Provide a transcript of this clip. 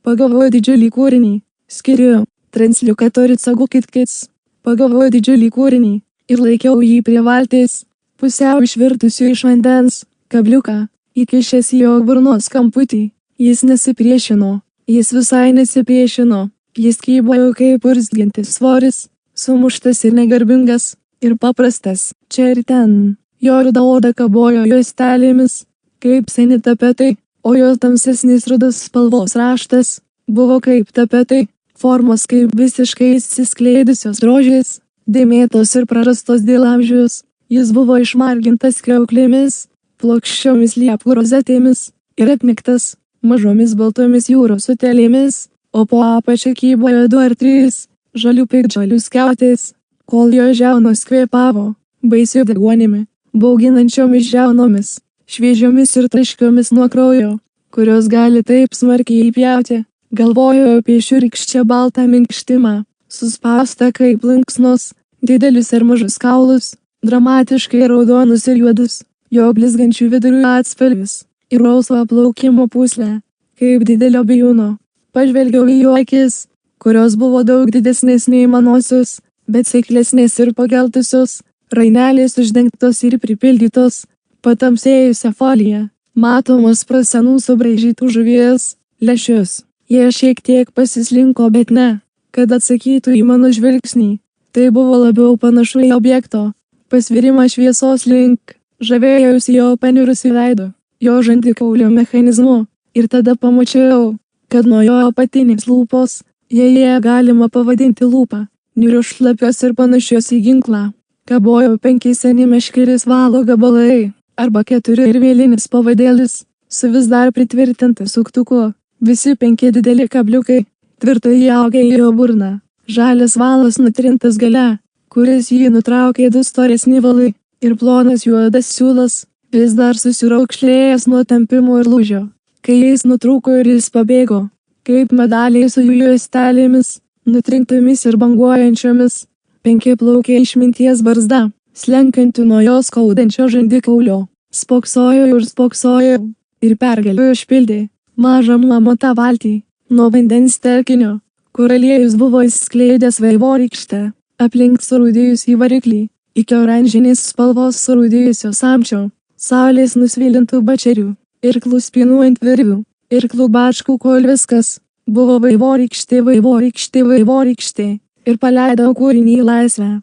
Pagalvoju didžiulį kūrinį, skiriu, transliukatorių Cagukit-Kits. Pagalvoju didžiulį kūrinį, ir laikiau jį prie valties, pusiau išvirtusiu iš vandens, kabliuką, įkišęs į jo burnos kamputį. Jis nesipriešino, jis visai nesipriešino, jis kybojo kaip urzgiantis svoris, sumuštas ir negarbingas, ir paprastas, čia ir ten. Jo ruda oda kabojo juostelėmis, kaip seni tapetai, o jo tamsesnis rudas spalvos raštas buvo kaip tapetai, formos kaip visiškai išsiskleidusios rožės, dėmėtos ir prarastos dėl amžiaus. Jis buvo išmargintas kriauklėmis, plokščiomis liepų rozetėmis ir apniktas mažomis baltomis jūros sutelėmis, o po apačia kybojo 2 ar 3 žalių piktžolių skiautės, kol jo žiaunos kvėpavo baisiu deguonimi, bauginančiomis žiaunomis, šviežiomis ir traškiomis nuo kraujo, kurios gali taip smarkiai įpjauti. Galvojo apie šiurkščią baltą minkštimą, suspaustą kaip linksnos, didelius ir mažus kaulus, dramatiškai raudonus ir juodus, jo blizgančių vidurių atspalvius ir rausvą plaukimo pūslę, kaip didelio bijūno. Pažvelgiau į jo akis, kurios buvo daug didesnės nei manosios, bet seiklesnės ir pageltusios, rainelės uždengtos ir pripildytos patamsėjusią foliją, matomos pro senų subraižytų žuvies lęšius. Jie šiek tiek pasislinko, bet ne, kad atsakytų į mano žvilgsnį. Tai buvo labiau panašu į objekto pasvirimą šviesos link. Žavėjausi jo panirusiu veidu, jo žandikaulio mechanizmu, ir tada pamačiau, kad nuo jo apatinės lūpos, jei ją galima pavadinti lūpą, niūrios šlapios ir panašios į ginklą, kabojo 5 seni meškerės valo gabalai, arba 4 ir vėlinis pavadėlis, su vis dar pritvirtinta suktuku. Visi 5 dideli kabliukai, tvirtai įaugę į jo burną. Žalias valas nutrintas gale, kuris jį nutraukė 2 storesni valai, ir plonas juodas siūlas, vis dar susiraukšlėjęs nuo tampimo ir lūžio. Kai jis nutrūko ir jis pabėgo, kaip medaliai su jų juostelėmis, nutrinktomis ir banguojančiomis, 5 plaukė išminties barzda, slenkanti nuo jos skaudančio žandikaulio, spoksojo ir spoksojo, ir pergalę išpildė mažą mamotą valtį nuo vandens telkinio, kur aliejus buvo išskleidęs vaivorykštę, aplink surūdėjusį variklį, iki oranžinės spalvos surūdėjusio samčio, saulės nusvilintų bačerių, irklų spynų ant virvių, irklų bačkų, kol viskas buvo vaivorykštė, ir paleidau kūrinį į laisvę.